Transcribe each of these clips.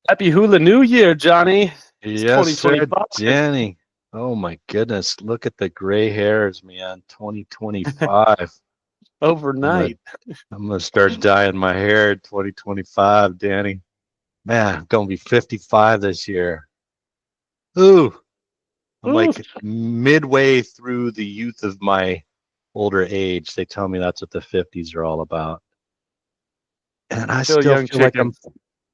Happy Hula New Year, Johnny. It's Yes, sir, 2025 Danny. Oh my goodness, look at the gray hairs, man. 2025. I'm gonna overnight. I'm gonna start dyeing my hair in 2025, Danny. Man, I'm gonna be 55 this year. Ooh, I'm Ooh, like midway through the youth of my older age. They tell me that's what the 50s are all about. And I still still young feel like chickens.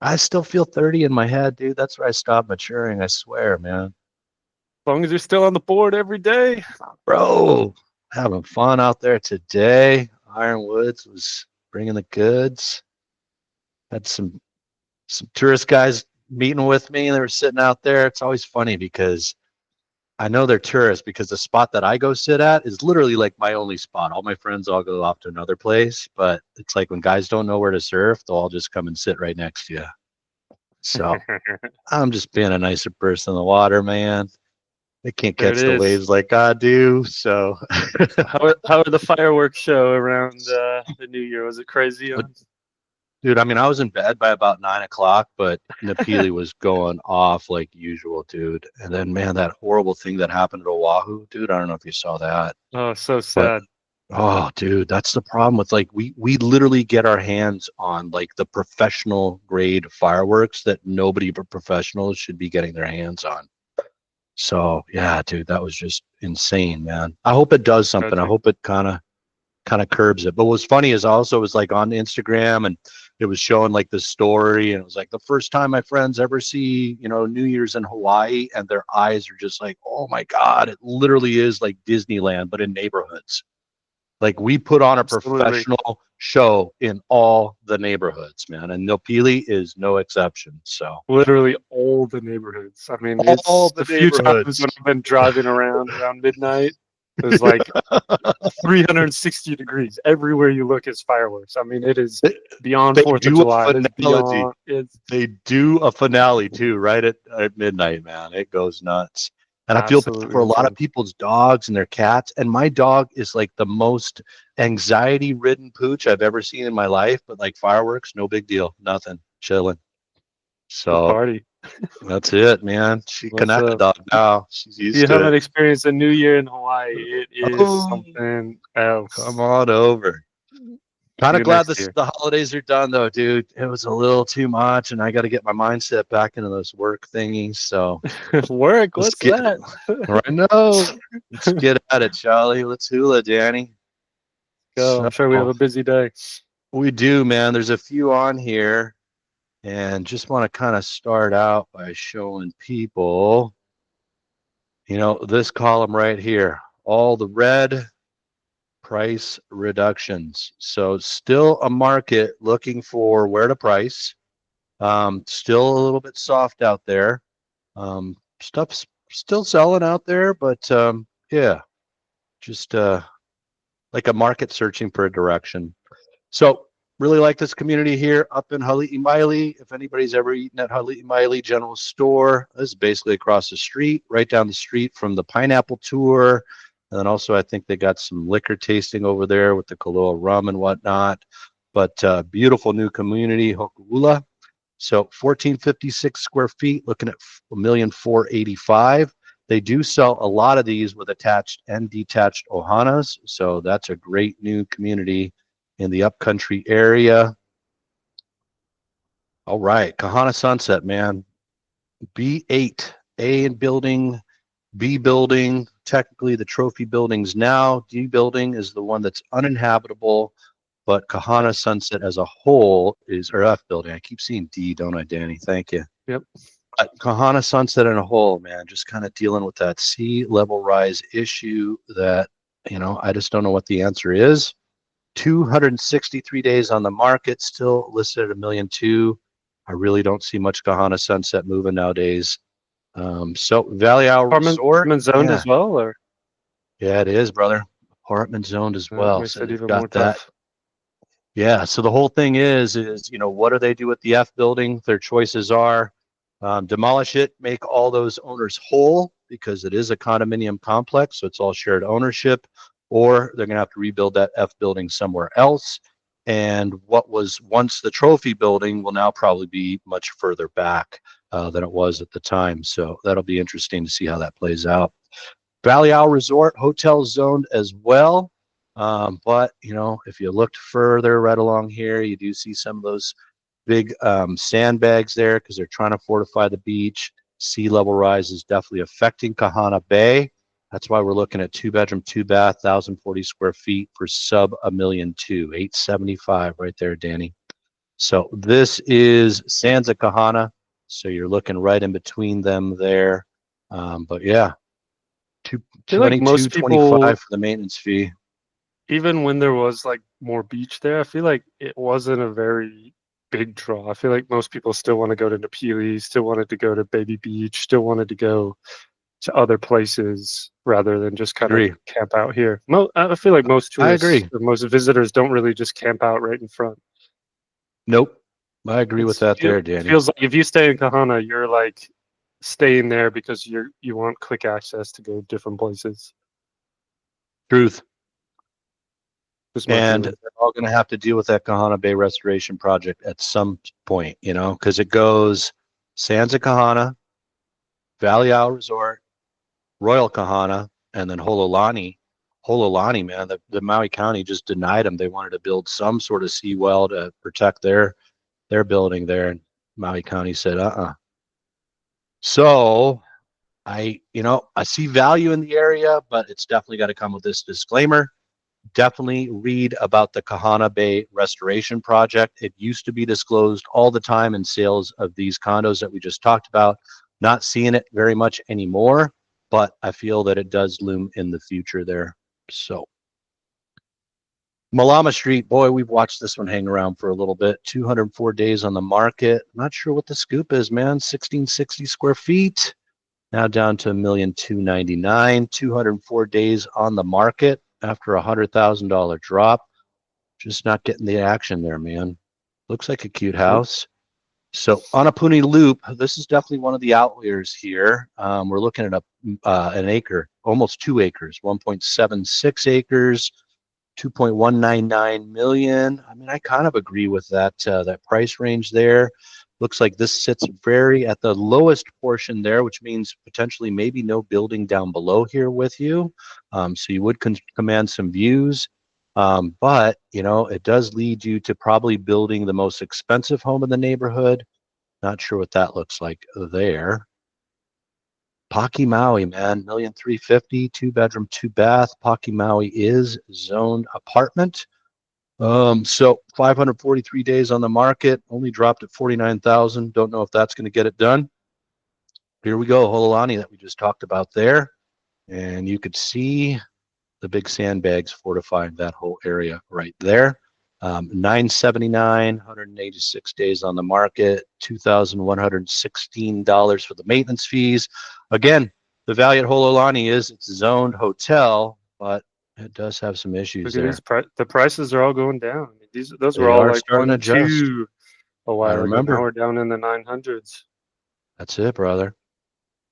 I still feel 30 in my head, dude. That's where I stopped maturing, I swear, man. As long as you're still on the board every day. Bro, having fun out there today. Ironwoods was bringing the goods. Had some tourist guys meeting with me, and they were sitting out there. It's always funny because I know they're tourists because the spot that I go sit at is literally like my only spot. All my friends all go off to another place, but it's like when guys don't know where to surf, they'll all just come and sit right next to you. So I'm just being a nicer person in the water, man. They can't There it catch the is. waves like I do. So How are the fireworks show around the New Year? Was it crazy? Dude, I mean, I was in bed by about 9 o'clock, but Napili was going off like usual, dude. And then, man, that horrible thing that happened at Oahu, dude. I don't know if you saw that, Oh, so but sad. oh, dude, that's the problem with like we literally get our hands on like the professional grade fireworks that nobody but professionals should be getting their hands on. So yeah, dude, that was just insane, man. I hope it does something. I Tragic. hope it kind of curbs it. But what's funny is also it was like on Instagram and it was showing like the story and it was like the first time my friends ever see, New Year's in Hawaii and their eyes are just like, oh my God, it literally is like Disneyland, but in neighborhoods. Like we put on a Absolutely. professional show in all the neighborhoods, man. And Nopili is no exception. So Literally all the neighborhoods. I mean, all it's the the few times when neighborhoods. I've been driving around midnight. There's like 360 degrees everywhere you look is fireworks. I mean, it is beyond They Fourth of do a July. It is finale. beyond. It's They do a finale too, right at midnight, man. It goes nuts. And I feel bad absolutely for a lot of insane. people's dogs and their cats. And my dog is like the most anxiety ridden pooch I've ever seen in my life. But like fireworks, no big deal. Nothing. Chilling. The So party. that's it, man. She What's Kanaka up? dog now. She's If used you to haven't it. experienced a New Year in Hawaii, it is Oh, something come else. on over. Kind See of you glad next this year. the holidays are done though, dude. It was a little too much, and I got to get my mindset back into those work thingies. So Work, let's what's get that? right now. Let's get at it, Charlie. Let's hula, Danny. Go. So I'm sure we have a busy day. we do, man. There's a few on here, and just want to kind of start out by showing people, this column right here, all the red price reductions. So still a market looking for where to price. Still a little bit soft out there. Stuff's still selling out there, but yeah, just like a market searching for a direction. So really like this community here up in Hali'i Maili. If anybody's ever eaten at Hali'i Maili General Store, this is basically across the street, right down the street from the Pineapple Tour. And then also I think they got some liquor tasting over there with the Kahlua rum and whatnot. But beautiful new community, Hoku'ula. So 1456 square feet, looking at 1,485,000. They do sell a lot of these with attached and detached ohanas. So that's a great new community in the upcountry area. All right, Kahana Sunset, man. B8, A in building, B building. Technically, the trophy building's now. D building is the one that's uninhabitable, but Kahana F. Sunset as a whole is, or F building. I keep seeing D, don't I, Danny? Thank you. Yep. Kahana Sunset in a whole, man, just kind of dealing with that sea level rise issue that, I just don't know what the answer is. 263 days on the market, still listed at 1,200,000. I really don't see much Kahana Sunset moving nowadays. So Valley Isle Resort, Apartment zoned yeah, as well, or yeah, it is, brother. Apartment zoned as that well. makes So it they've even more got that. tough. Yeah. So the whole thing is, what do they do with the F building? Their choices are demolish it, make all those owners whole because it is a condominium complex. So it's all shared ownership, or they're going to have to rebuild that F building somewhere else. and what was once the trophy building will now probably be much further back than it was at the time. So that'll be interesting to see how that plays out. Valley Isle Resort hotel zoned as well. But, you know, if you looked further right along here, you do see some of those big sandbags there because they're trying to fortify the beach. Sea level rise is definitely affecting Kahana Bay. That's why we're looking at 2-bedroom, 2-bath, 1,040 square feet for sub $1.2 million, 875 right there, Danny. So this is Sands of Kahana. So you're looking right in between them there. But yeah, I feel like most 22.25 people, for the maintenance fee. even when there was like more beach there, I feel like it wasn't a very big draw. I feel like most people still want to go to Napili, still wanted to go to Baby Beach, still wanted to go to other places rather than just kind of Agree. camp out here. I feel like most I tourists agree. or most visitors don't really just camp out right in front. Nope. I agree with that there, It Danny. feels like if you stay in Kahana, you're like staying there because you want quick access to go different places. Truth. Just my And feeling. they're all going to have to deal with that Kahana Bay restoration project at some point, you know, because it goes Sands of Kahana, Valley Isle Resort, Royal Kahana, and then Hololani. Hololani, man, the Maui County just denied them. They wanted to build some sort of seawall to protect their building there, and Maui County said, So I see value in the area, but it's definitely got to come with this disclaimer. Definitely read about the Kahana Bay restoration project. It used to be disclosed all the time in sales of these condos that we just talked about. Not seeing it very much anymore, but I feel that it does loom in the future there. So Malama Street, boy, we've watched this one hang around for a little bit. 204 days on the market. Not sure what the scoop is, man. 1660 square feet. Now down to $1,299,000, 204 days on the market after a $100,000 drop. Just not getting the action there, man. Looks like a cute Nope. house. So Anapuni Loop, this is definitely one of the outliers here. We're looking at an acre, almost 2 acres, 1.76 acres, 2.199 million. I mean, I kind of agree with that price range there. Looks like this sits very at the lowest portion there, which means potentially maybe no building down below here with you. So you would command some views. But, you know, it does lead you to probably building the most expensive home in the neighborhood. Not sure what that looks like there. Paki Maui, man, 1,350,000, 2-bedroom, 2-bath. Paki Maui is zoned apartment. So 543 days on the market, only dropped at 49,000. Don't know if that's going to get it done. Here we go, Hololani that we just talked about there, and you could see the big sandbags fortifying that whole area right there. 979, 186 days on the market, $2,116 for the maintenance fees. Again, the value at Hololani is it's a zoned hotel, but it does have some issues Look at there. these the prices are all going down. I mean, those were They all are like starting to adjust. 1, 2 a I while ago. Now remember. we're down in the 900s. That's it, brother.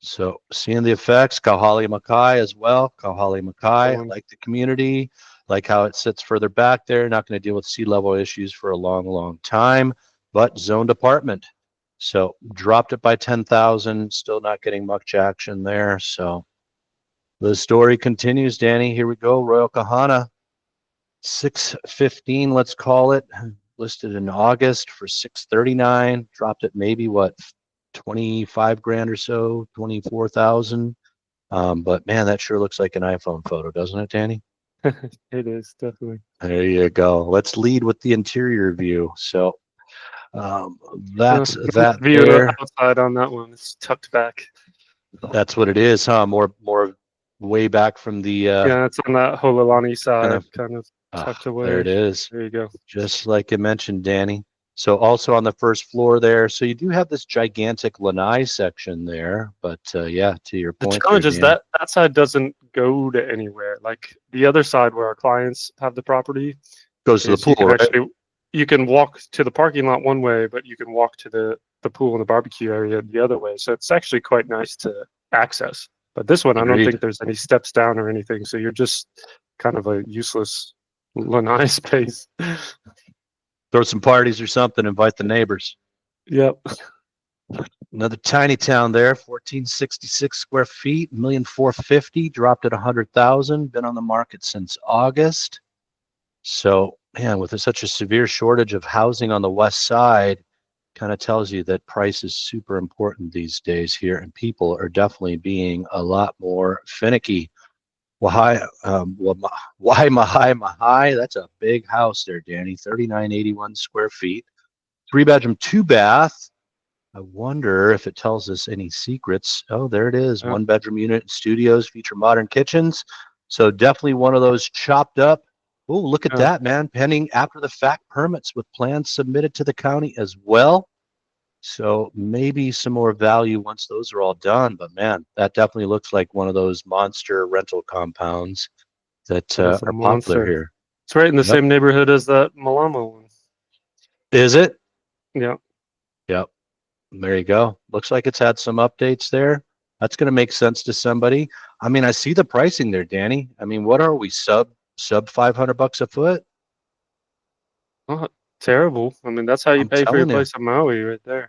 So seeing the effects, Kauhali Makai as well. Kauhali Good Makai, one. like the community, like how it sits further back there. Not going to deal with sea level issues for a long, long time, but zoned apartment. So dropped it by 10,000. Still not getting much action there. So the story continues, Danny. Here we go. Royal Kahana, 615, let's call it. Listed in August for 639. Dropped it maybe what 25 grand or so, 24,000. But man, that sure looks like an iPhone photo, doesn't it, Danny? It is definitely. There you go. Let's lead with the interior view. So um, that's No that view there. outside on that one. It's tucked back. That's what it is, huh? More way back from the Yeah, it's on that Hololani kind side, of. kind of tucked There it away. is. There you go. Just like you mentioned, Danny. So also on the first floor there. So you do have this gigantic lanai section there, but yeah, to your The point there, challenge is Danny. that side doesn't go to anywhere. Like the other side where our clients have the property Goes to the is you can pool, right? actually you can walk to the parking lot one way, but you can walk to the pool and the barbecue area the other way. So it's actually quite nice to access. But this one, I don't Agreed. think there's any steps down or anything. So you're just kind of a useless lanai space. Throw some parties or something, invite the neighbors. Yep. Another tiny town there, 1466 square feet, 1,450,000, dropped at 100,000, been on the market since August. So, man, with such a severe shortage of housing on the west side, kind of tells you that price is super important these days here, and people are definitely being a lot more finicky. Why Mahai? That's a big house there, Danny. 3,981 square feet, 3 bedroom, 2 bath. I wonder if it tells us any secrets. Oh, there it is. Yep. 1 bedroom unit, studios, feature modern kitchens. So definitely one of those chopped up. Oh, look at Yep. that, man. Pending after the fact permits with plans submitted to the county as well. So maybe some more value once those are all done. But man, that definitely looks like one of those monster rental compounds that That is a are popular monster. here. It's right in the Yep. same neighborhood as that Malama one. Is it? Yeah. Yep. There you go. Looks like it's had some updates there. That's going to make sense to somebody. I mean, I see the pricing there, Danny. I mean, what are we sub $500 a foot? Not terrible. I mean, that's how you I'm pay for your telling you, place in Maui right there.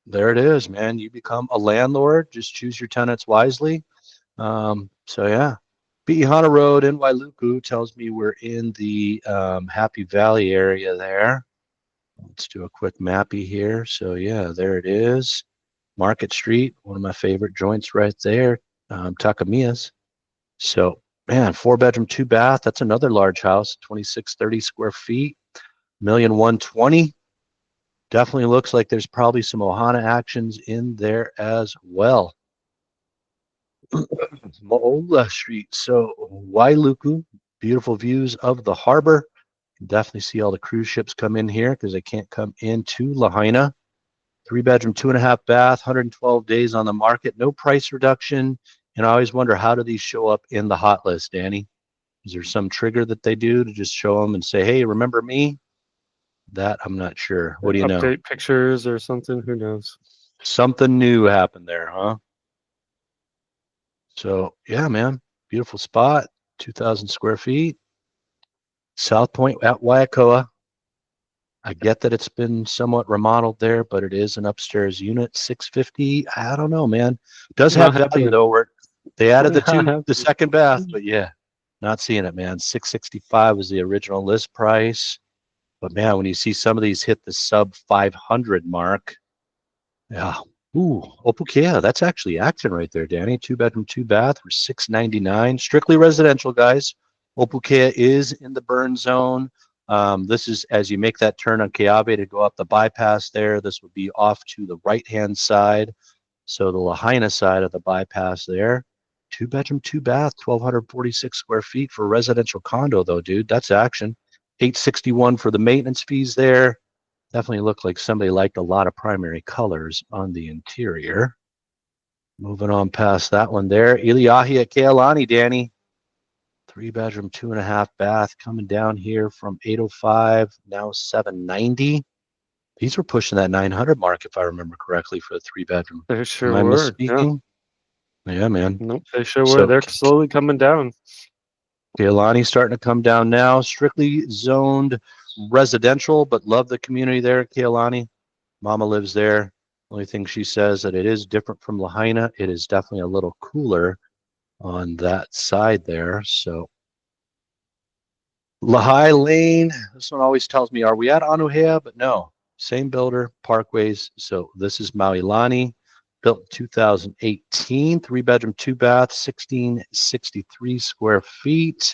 there it is, man. You become a landlord. Just choose your tenants wisely. So yeah, Kahana Road in Wailuku tells me we're in the Happy Valley area there. Let's do a quick mappy here. So yeah, there it is. Market Street, one of my favorite joints right there. Takamiya's. So man, 4 bedroom, 2 bath. That's another large house, 2630 square feet, 1,120,000. Definitely looks like there's probably some Ohana actions in there as well. Mo'ola Street. So Wailuku, beautiful views of the harbor. Definitely see all the cruise ships come in here because they can't come into Lahaina. 3 bedroom, 2.5 bath, 112 days on the market, no price reduction. And I always wonder, how do these show up in the hot list, Danny? Is there some trigger that they do to just show them and say, hey, remember me? That I'm not sure. What do you know? Update pictures or something. Who knows? Something new happened there, huh? So yeah, man, beautiful spot, 2,000 square feet. South Point at Waiakoa. I get that it's been somewhat remodeled there, but it is an upstairs unit, 650. I don't know, man. It does have Not value happening. though, where they added Not the happening. second bath, but yeah, not seeing it, man. 665 was the original list price. But man, when you see some of these hit the sub 500 mark, yeah. Ooh, Opukea, that's actually action right there, Danny. 2 bedroom, 2 bath for 699. Strictly residential, guys. Opukea is in the burn zone. This is as you make that turn on Keawe to go up the bypass there. This would be off to the right-hand side. So the Lahaina side of the bypass there. 2 bedroom, 2 bath, 1,246 square feet for residential condo, though, dude. That's action. 861 for the maintenance fees there. Definitely looked like somebody liked a lot of primary colors on the interior. Moving on past that one there. Iliahi at Kealani, Danny. 3 bedroom, 2.5 bath coming down here from 805, now 790. These were pushing that 900 mark, if I remember correctly, for a 3 bedroom. They Am sure I were. Yeah. misspeaking? Yeah, man. Nope. They sure were. So They're slowly coming down. Kealani starting to come down now. Strictly zoned residential, but love the community there at Kealani. Mama lives there. Only thing she says that it is different from Lahaina. It is definitely a little cooler on that side there. So Lahai Lane, this one always tells me, are we at Anuhea? But no, same builder, Parkways. So this is Maui Lani, built in 2018, 3 bedroom, 2 bath, 1663 square feet.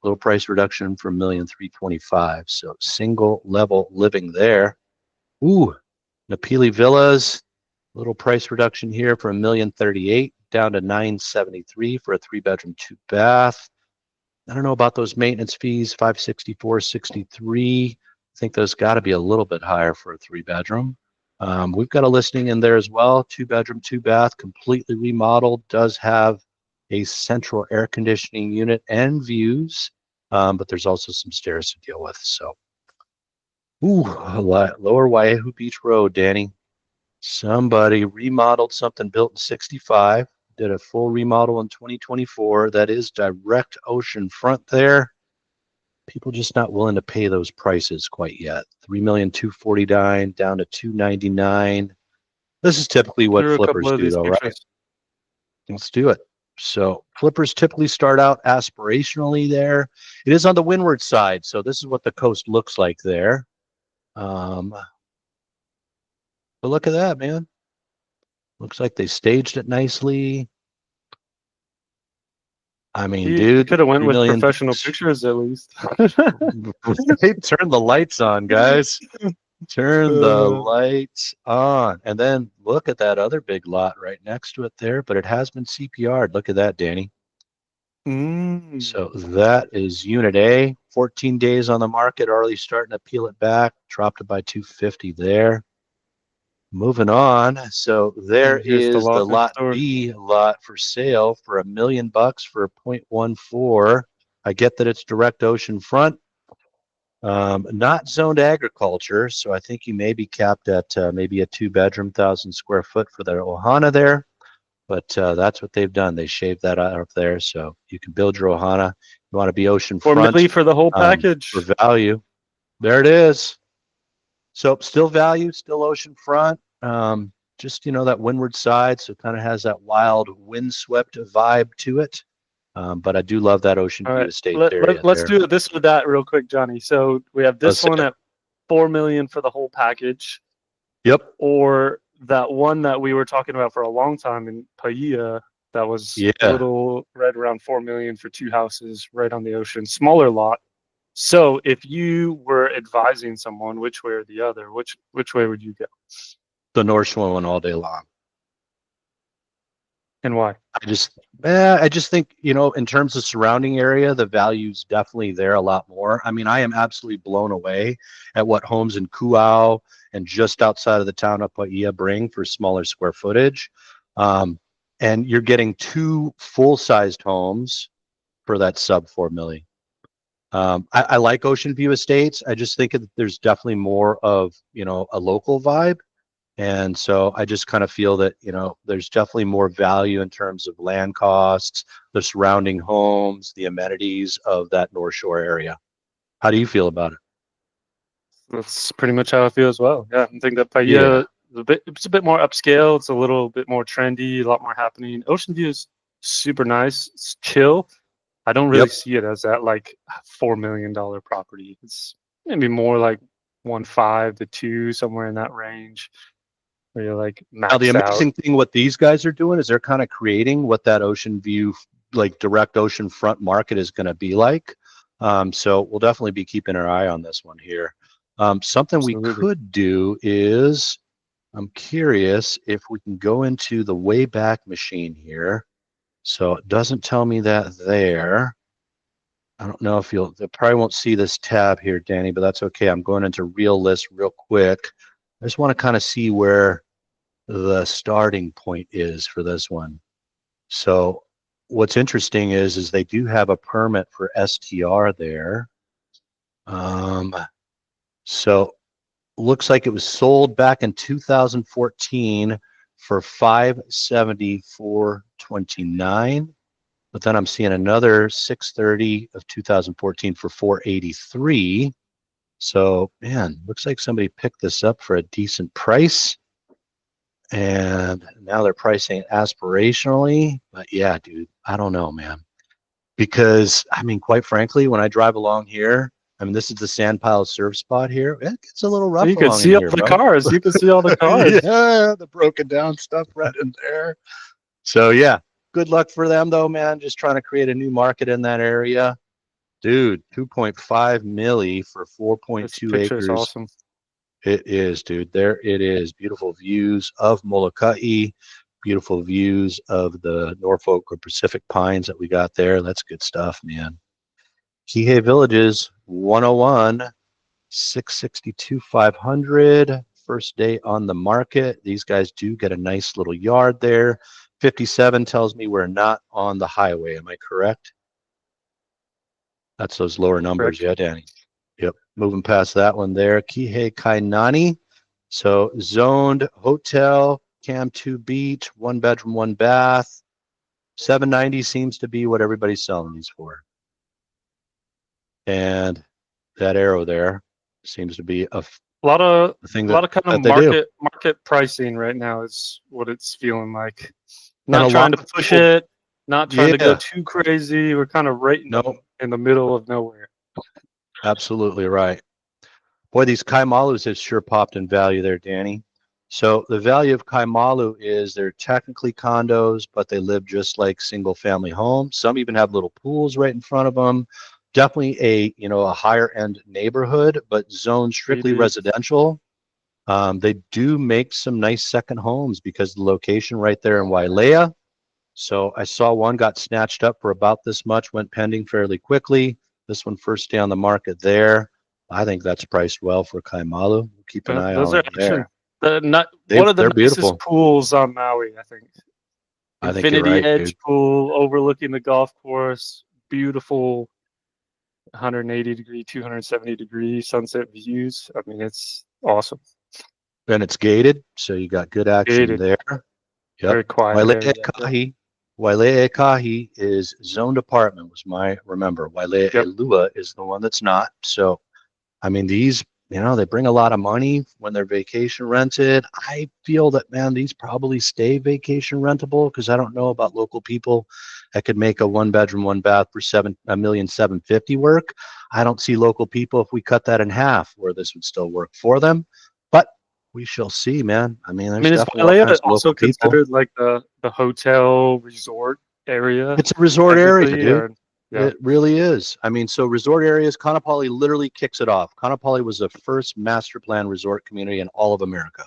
Little price reduction from 1,325,000. So single level living there. Ooh, Napili Villas, little price reduction here from 1,038,000 down to 973 for a 3 bedroom, 2 bath. I don't know about those maintenance fees, 564.63. I think those got to be a little bit higher for a 3 bedroom. We've got a listing in there as well, 2 bedroom, 2 bath, completely remodeled, does have a central air conditioning unit and views, but there's also some stairs to deal with. So, ooh, Lower Waiahu Beach Road, Danny. Somebody remodeled something built in 65, did a full remodel in 2024. That is direct ocean front there. People just not willing to pay those prices quite yet. 3,249,000 down to 299. This is typically what Through a couple flippers of do, these though, right? pictures. Let's do it. So flippers typically start out aspirationally there. It is on the windward side, so this is what the coast looks like there. But look at that, man. Looks like they staged it nicely. I mean, You dude, could have went 3 with million professional bucks. pictures at least. Hey, turn the lights on, guys. Turn the Uh, lights on. And then look at that other big lot right next to it there, but it has been CPR'd. Look at that, Danny. mm. So that is unit A. 14 days on the market, already starting to peel it back. Dropped it by 250 there. Moving on. So there And here's the is the lot next lot door. B lot for sale for $1,000,000 for a 0.14. I get that it's direct ocean front. Not zoned agriculture, so I think you may be capped at maybe a 2 bedroom, 1,000 square foot for the Ohana there. But that's what they've done. They shaved that out up there, so you can build your Ohana. You want to be ocean 4 million front for the whole for package. value. There it is. So still value, still ocean front. Just that windward side, so it kind of has that wild windswept vibe to it. But I do love that ocean All view right, estate area let's there. do this or that real quick, Johnny. So we have Let's this say one it. at 4 million for the whole package, Yep. or that one that we were talking about for a long time in Paia that was a Yeah. little right around 4 million for two houses right on the ocean, smaller lot. So if you were advising someone which way or the other, which way would you go The North Shore one all day long. and why? I just think, in terms of surrounding area, the value's definitely there a lot more. I mean, I am absolutely blown away at what homes in Kuau and just outside of the town of Paia bring for smaller square footage. And you're getting two full-sized homes for that sub 4 million. I like Ocean View Estates. I just think that there's definitely more of, a local vibe. And so I just kind of feel that, there's definitely more value in terms of land costs, the surrounding homes, the amenities of that North Shore area. How do you feel about it? That's pretty much how I feel as well. Yeah, I think that Yeah. Paia it's a bit more upscale. It's a little bit more trendy, a lot more happening. Ocean View is super nice. It's chill. I don't really Yep. see it as that like $4 million property. It's maybe more like 1.5 to 2, somewhere in that range, where you're like Now, the maxed out. amazing thing what these guys are doing is they're kind of creating what that ocean view, like direct ocean front market is going to be like. So we'll definitely be keeping our eye on this one here. Something we Absolutely. could do is, I'm curious if we can go into the Wayback Machine here. So it doesn't tell me that there. I don't know if you probably won't see this tab here, Danny, but that's okay. I'm going into Real List real quick. I just want to kind of see where the starting point is for this one. So what's interesting is they do have a permit for STR there. So looks like it was sold back in 2014 for 574.29. But then I'm seeing another 630 of 2014 for 483. So man, looks like somebody picked this up for a decent price. And now they're pricing it aspirationally. But yeah, dude, I don't know, man. Because I mean, quite frankly, when I drive along here, I mean, this is the sand pile surf spot here. It gets a little rough You can along in see all here, the bro. cars. You can see all the cars. Yeah, the broken down stuff right in there. So yeah, good luck for them though, man. Just trying to create a new market in that area. Dude, 2.5 milli for This 4.2 picture is acres. awesome. It is, dude. There it is. Beautiful views of Molokai, beautiful views of the Norfolk or Pacific pines that we got there. That's good stuff, man. Kihei Villages, 101, 662, 500. First day on the market. These guys do get a nice little yard there. 57 tells me we're not on the highway. Am I correct? That's those lower numbers. Correct. Yeah, Danny. Yep. Moving past that one there. Kihei Kainani. So zoned hotel, Cam 2 beach, 1 bedroom, 1 bath. 790 seems to be what everybody's selling these for. And that arrow there seems to be A lot of thing kind of that they do. market pricing right now is what it's feeling like. And a Not lot trying to of push people, it, not trying to go yeah, too crazy. We're kind of right no, in the middle of nowhere. absolutely right. Boy, these Kaimalus have sure popped in value there, Danny. So the value of Kaimalu is they're technically condos, but they live just like single family homes. Some even have little pools right in front of them. Definitely a higher end neighborhood, but zoned strictly 3D. residential. They do make some nice second homes because the location right there in Wailea. So I saw one got snatched up for about this much, went pending fairly quickly. This one first day on the market there. I think that's priced well for Kaimalu. We'll keep an eye Those on are them action. there. One of the They're nicest beautiful. pools on Maui, I think. I think you're Infinity right, Edge dude. pool overlooking the golf course. Beautiful 180-degree, 270-degree sunset views. I mean, it's awesome. And it's gated, so you got good action Gated, there. Yep. very quiet Wailea area. Yep. Kahi. Wailea Kahi is zoned apartment was my remember. Wailea Yep. Elua is the one that's not. So I mean, these, they bring a lot of money when they're vacation rented. I feel that, man, these probably stay vacation rentable because I don't know about local people that could make a 1 bedroom, 1 bath for $1,750,000 work. I don't see local people if we cut that in half where this would still work for them. But we shall see, man. I mean, I there's mean, is definitely all Wailea kinds of also local people. considered like the hotel resort area It's a resort area, technically? dude. Or yeah, It really is. I mean, so resort areas, Kaanapali literally kicks it off. Kaanapali was the first master plan resort community in all of America.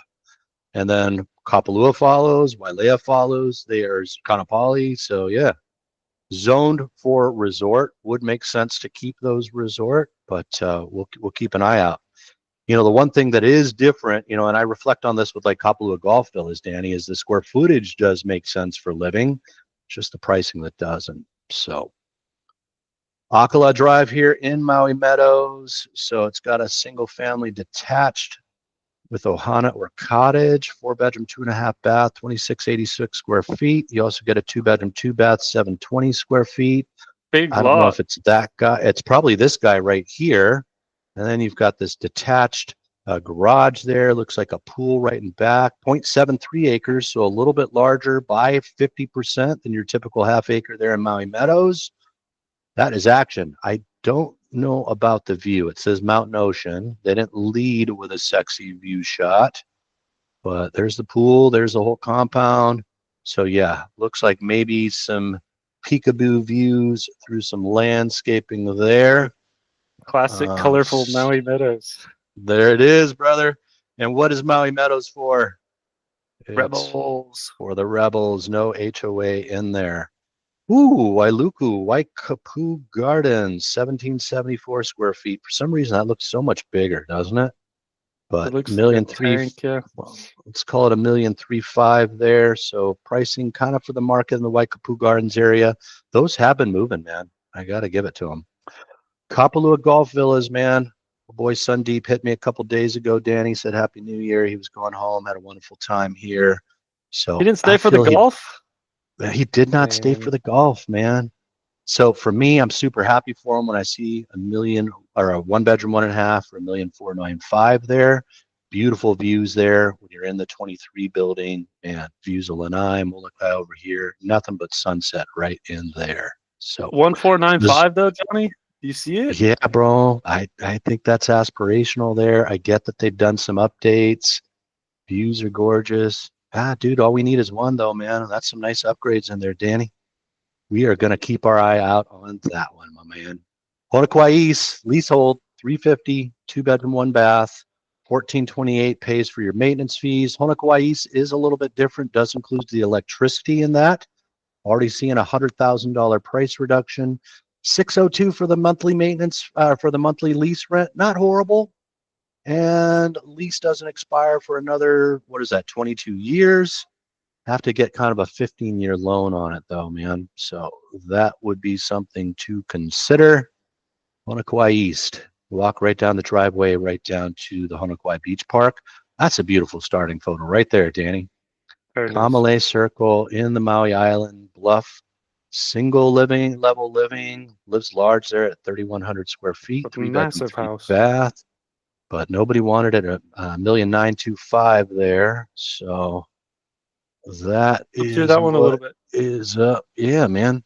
And then Kapalua follows, Wailea follows, there's Kaanapali. So yeah, zoned for resort would make sense to keep those resort, but we'll keep an eye out. The one thing that is different, and I reflect on this with like Kapalua Golf Villas, Danny, is the square footage does make sense for living, just the pricing that doesn't. So Akala Drive here in Maui Meadows. So it's got a single family detached with Ohana or cottage, 4 bedroom, 2.5 bath, 2686 square feet. You also get a 2 bedroom, 2 bath, 720 square feet. big I don't know lot. if it's that guy. It's probably this guy right here. And then you've got this detached garage there. Looks like a pool right in back. 0.73 acres, so a little bit larger by 50% than your typical half acre there in Maui Meadows. That is action. I don't know about the view. It says Mountain Ocean. They didn't lead with a sexy view shot, but there's the pool. There's the whole compound. So yeah, looks like maybe some peekaboo views through some landscaping there. Classic, colorful Maui Meadows. There it is, brother. And what is Maui Meadows for? It's Rebels. for the Rebels. No HOA in there. Ooh, Wailuku, Waikapu Gardens, 1774 square feet. For some reason, that looks so much bigger, doesn't it? It But looks like a million three, tank. Yeah. well, let's call it 1,335,000 there. So pricing kind of for the market in the Waikapu Gardens area. Those have been moving, man. I got to give it to them. Kapalua Golf Villas, man. My boy Sundeep hit me a couple days ago. Danny said Happy New Year. He was going home, had a wonderful time here. He So didn't stay I for the feel golf. he did not stay for Man, the golf, man. So for me, I'm super happy for him when I see a million or a 1 bedroom, 1.5 or 1,495,000 there. Beautiful views there when you're in the 23 building and views of Lanai, Molokai over here. Nothing but sunset right in there. So 1495 though, Johnny. Do you see it? yeah, bro. I think that's aspirational there. I get that they've done some updates. Views are gorgeous. Dude, all we need is one though, man. That's some nice upgrades in there, Danny. We are going to keep our eye out on that one, my man. Honokwa'is, leasehold, 350, 2 bedroom, 1 bath, 1428 pays for your maintenance fees. Honokwa'is is a little bit different, does include the electricity in that. Already seeing $100,000 price reduction. 602 for the monthly maintenance, for the monthly lease rent. Not horrible. And lease doesn't expire for another, 22 years. Have to get kind of a 15-year loan on it though, man. So that would be something to consider. Honokwai East. Walk right down the driveway, right down to the Honokwai Beach Park. That's a beautiful starting photo right there, Danny. Very nice. Kamalei Circle in the Maui Island Bluff Single living, level living, lives large there at 3,100 square feet, But 3 bedroom, massive three house. bath. But nobody wanted it at $1,925,000 there. So that Looked through is that one a little what bit. is up. Yeah, man.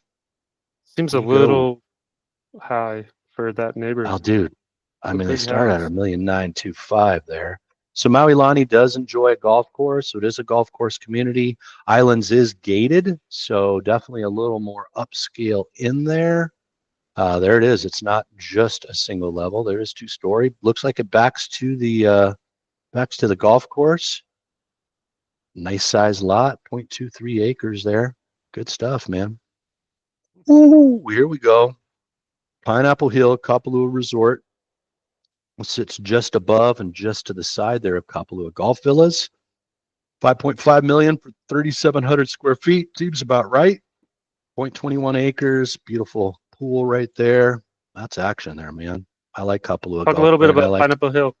Seems a You go. little high for that Oh, neighborhood. dude. I It's a mean, they big start at house. $1,925,000 there. So Maui Lani does enjoy a golf course. So it is a golf course community. Islands is gated, so definitely a little more upscale in there. There it is. It's not just a single level. There is two-story. Looks like it backs to the golf course. Nice size lot, 0.23 acres there. Good stuff, man. Ooh, here we go. Pineapple Hill Kapalua Resort sits just above and just to the side there of Kapalua Golf Villas. 5.5 million for 3,700 square feet. Seems about right. 0.21 acres. Beautiful pool right there. That's action there, man. I like Kapalua Talk a Golf little bit Club. I about like, Pineapple Hill.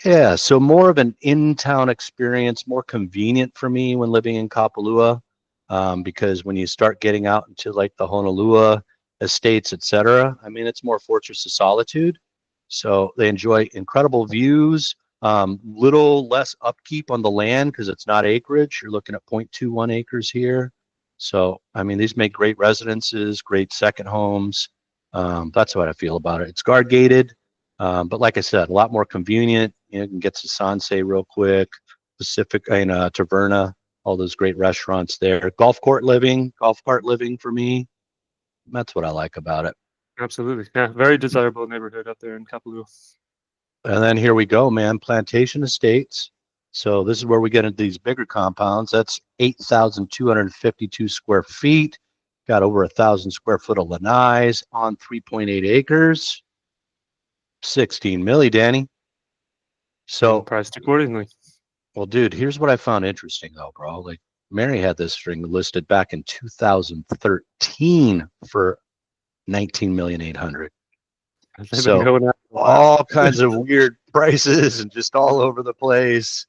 yeah, so more of an in-town experience, more convenient for me when living in Kapalua, because when you start getting out into like the Honolua estates, etc., I mean, it's more Fortress of Solitude. So they enjoy incredible views, little less upkeep on the land because it's not acreage. You're looking at 0.21 acres here. So, I mean, these make great residences, great second homes. That's what I feel about it. It's guard gated. But like I said, a lot more convenient. You can get to Sansei real quick, Pacific and Taverna, all those great restaurants there. Golf cart living for me. That's what I like about it. Absolutely. Yeah, very desirable neighborhood up there in Kapalua. And then here we go, man. Plantation Estates. So this is where we get into these bigger compounds. That's 8,252 square feet. Got over 1,000 square foot of lanais on 3.8 acres. 16 milli, Danny. And So, priced accordingly. well, dude, here's what I found interesting though, bro. Like Mary had this thing listed back in 2013 for 19,800,000. They've been So going out for a while. all kinds of weird prices and just all over the place.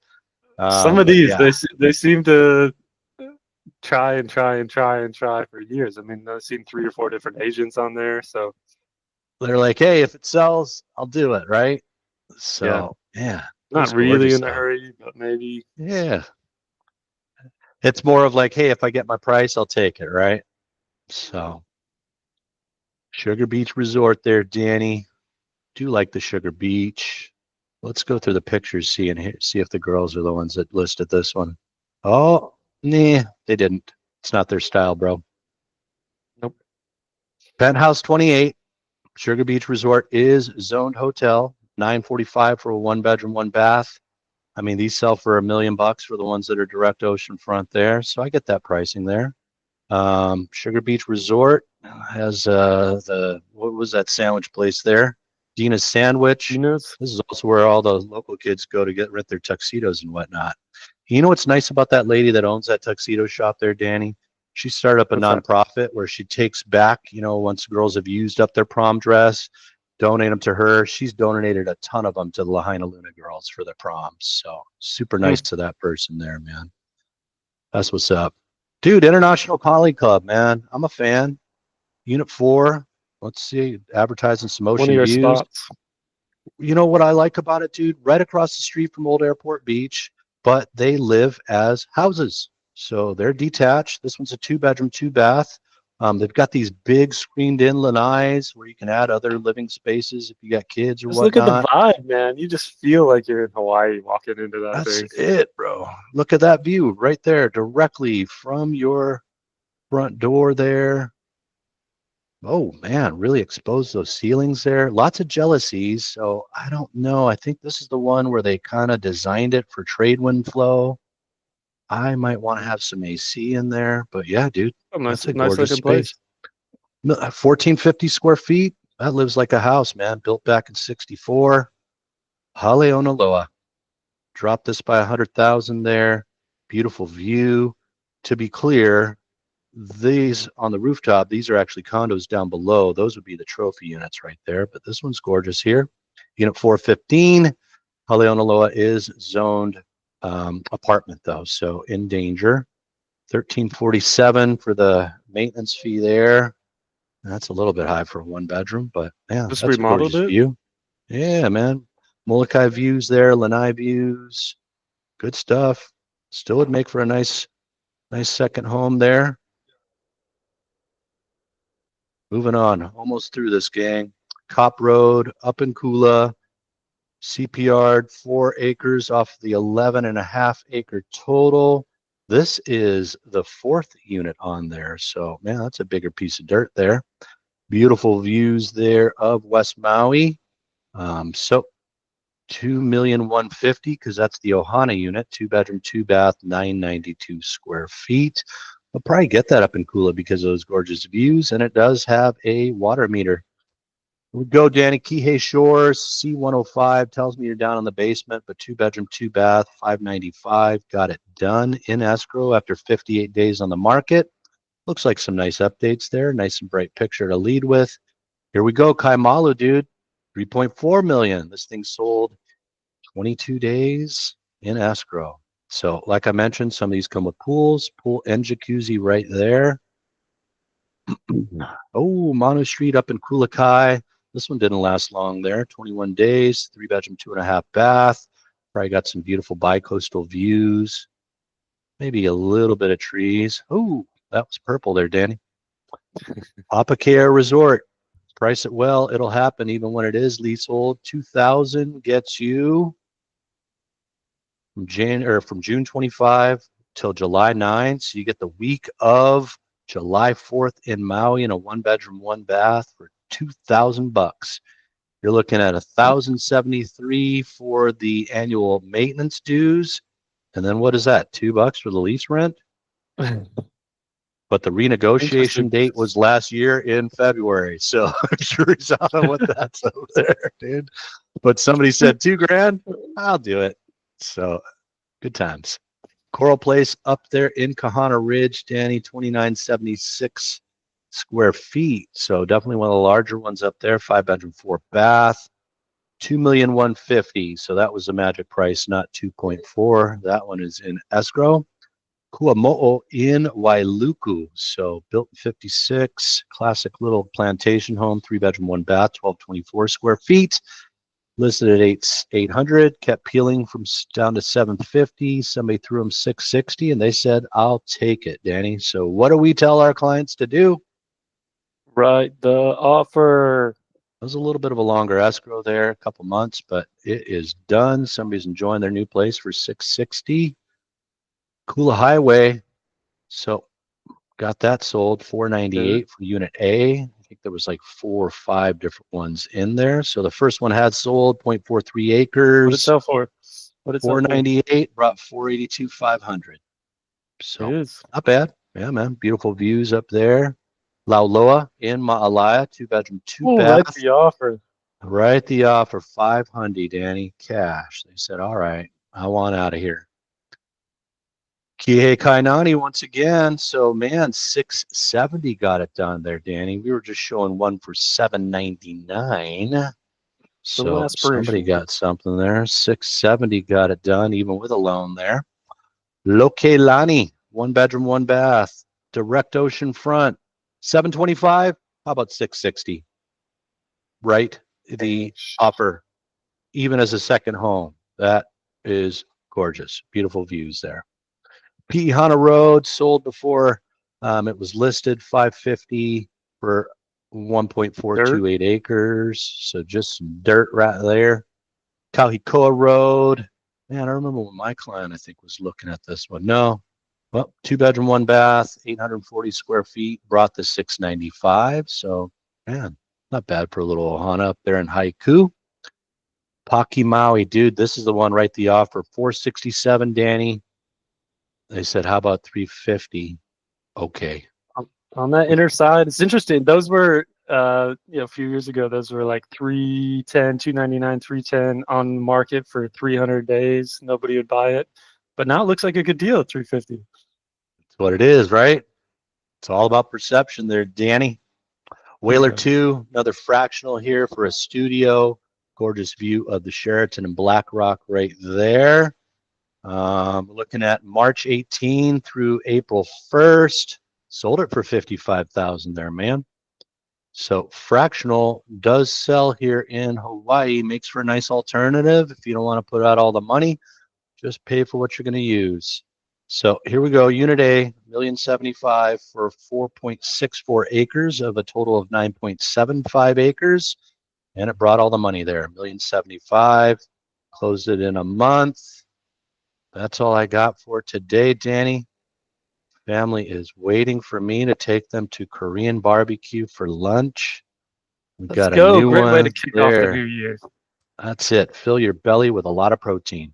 Some of But these, yeah, they seem to try and try and try and try for years. I mean, I've seen 3 or 4 different agents on there. So they're like, hey, if it sells, I'll do it, right? yeah, So yeah, not looks really gorgeous in a though. hurry, but maybe. Yeah, it's more of like, hey, if I get my price, I'll take it, right? So Sugar Beach Resort there, Danny. Do like the Sugar Beach. Let's go through the pictures, see if the girls are the ones that listed this one. Oh, nah, they didn't. It's not their style, bro. Nope. Penthouse 28, Sugar Beach Resort is zoned hotel. 945 for a 1 bedroom, 1 bath. I mean, these sell for $1 million for the ones that are direct ocean front there. So I get that pricing there. Sugar Beach Resort has what was that sandwich place there? Dina's Sandwich. Geno's. This is also where all the local kids go to get rent their tuxedos and whatnot. You know what's nice about that lady that owns that tuxedo shop there, Danny? She started up a What's that? nonprofit where she takes back, once girls have used up their prom dress, donate them to her. She's donated a ton of them to the Lahaina Luna girls for their proms. So super Hmm. nice to that person there, man. That's what's up. Dude, International Collie Club, man. I'm a fan. Unit 4. Let's see. Advertising some One of ocean your views. spots. You know what I like about it, dude? Right across the street from Old Airport Beach, but they live as houses. So they're detached. This one's a 2 bedroom, 2 bath. They've got these big screened in lanais where you can add other living spaces if you got kids or Just look at the whatnot. vibe, man. You just feel like you're in Hawaii walking into that That's thing. it, bro. Look at that view right there, directly from your front door there. Oh man, really exposed those ceilings there. Lots of jealousies. So I don't know. I think this is the one where they kind of designed it for trade wind flow. I might want to have some AC in there, but yeah, dude, Oh, nice, that's a nice gorgeous looking place. space. 1,450 square feet. That lives like a house, man. Built back in '64. Haleonaloa. Dropped this by 100,000 there. Beautiful view. To be clear, these on the rooftop, these are actually condos down below. Those would be the trophy units right there, but this one's gorgeous here. Unit 415, Haleonaloa is zoned apartment though, so in danger. $1,347 for the maintenance fee there. That's a little bit high for a one bedroom, but yeah, Just that's a remodeled gorgeous it. view. Yeah, man. Molokai views there, Lanai views, good stuff. Still would make for a nice second home there. Moving on, almost through this, gang. Cop Road up in Kula, CPR 4 acres off the 11.5 acre total. This is the 4th unit on there. So, man, that's a bigger piece of dirt there. Beautiful views there of West Maui. So 2,150,000 because that's the Ohana unit, 2 bedroom, 2 bath, 992 square feet. I'll probably get that up in Kula because of those gorgeous views, and it does have a water meter. Here we go, Danny. Kihei Shores, C105 tells me you're down in the basement, but 2 bedroom, 2 bath, 595. Got it done in escrow after 58 days on the market. Looks like some nice updates there. Nice and bright picture to lead with. Here we go, Kaimalu, dude. 3.4 million. This thing sold 22 days in escrow. So, like I mentioned, some of these come with pools, pool and jacuzzi right there. Oh, Manu Street up in Kulakai. This one didn't last long there. 21 days, 3 bedroom, 2.5 bath. Probably got some beautiful bi-coastal views. Maybe a little bit of trees. Oh, that was purple there, Danny. Apakea Resort. Price it well. It'll happen even when it is leasehold. 2,000 gets you from June 25 till July 9. So you get the week of July 4th in Maui in a 1 bedroom, 1 bath for $2,000. You're looking at 1,073 for the annual maintenance dues. And then what is that? $2 for the lease rent? But the renegotiation Interesting. date was last year in February. So I'm curious on what that's over there, dude. But somebody said $2,000. I'll do it. So good times. Coral Place up there in Kahana Ridge, Danny, 2,976 square feet. So definitely one of the larger ones up there. 5 bedroom, 4 bath, 2,150,000. So that was the magic price, not 2.4. That one is in escrow. Kuamo'o in Wailuku. So built in 56, classic little plantation home, 3 bedroom, 1 bath, 1,224 square feet. Listed at 800, kept peeling from down to 750. Somebody threw them 660, and they said, "I'll take it, Danny." So what do we tell our clients to do? Right. The offer. It was a little bit of a longer escrow there, a couple months, but it is done. Somebody's enjoying their new place for 660. Kula Highway. So got that sold, 498 for unit A. I think there was like 4 or 5 different ones in there. So the first one had sold 0.43 acres. What did it sell for? What did it sell for? 498 brought 482 500. So It is. not bad. Yeah, man. Beautiful views up there. Lauloa in Ma'alaya, 2 bedroom, Oh, 2 bath. right. The offer. Right the offer, 500, Danny, cash. They said, all right, I want out of here. Kihei Kainani once again. So, man, 670 got it done there, Danny. We were just showing one for 799. So somebody got something there. 670 got it done, even with a loan there. Lokelani, 1 bedroom, 1 bath, direct ocean front, 725. How about 660? Right, the offer, even as a second home. That is gorgeous. Beautiful views there. Kahana Road sold before it was listed, 550 for 1.428 acres. So just some dirt right there. Kahikoa Road. Man, I remember when my client, I think, was looking at this one. No. Well, 2 bedroom, 1 bath, 840 square feet, brought the 695. So, man, not bad for a little Ohana up there in Haiku. Paki Maui, dude, this is the one right the offer. 467, Danny. They said, how about 350? Okay. On that inner side, it's interesting. Those were, a few years ago, those were like 310, 299, 310 on the market for 300 days. Nobody would buy it. But now it looks like a good deal at 350. That's what it is, right? It's all about perception there, Danny. Whaler 2, another fractional here for a studio. Gorgeous view of the Sheraton and Black Rock right there. Looking at March 18 through April 1st, sold it for 55,000 there, man. So fractional does sell here in Hawaii, makes for a nice alternative. If you don't want to put out all the money, just pay for what you're going to use. So here we go. Unit A, 1,075,000 for 4.64 acres of a total of 9.75 acres. And it brought all the money there, 1,075,000. Closed it in a month. That's all I got for today, Danny. Family is waiting for me to take them to Korean barbecue for lunch. We've Let's got a go. new Great way to one kick off the there. new year. That's it. Fill your belly with a lot of protein.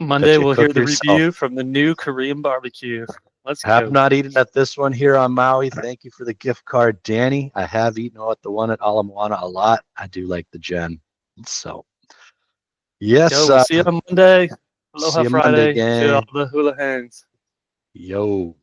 Monday, Bet you we'll hear cook the yourself. review from the new Korean barbecue. Let's Have go. not eaten at this one here on Maui. Thank you for the gift card, Danny. I have eaten at the one at Ala Moana a lot. I do like the Gen. So, yes, Go. We'll see you on Monday. see Aloha you Monday, Friday to all gang. the Hulahans. Yo.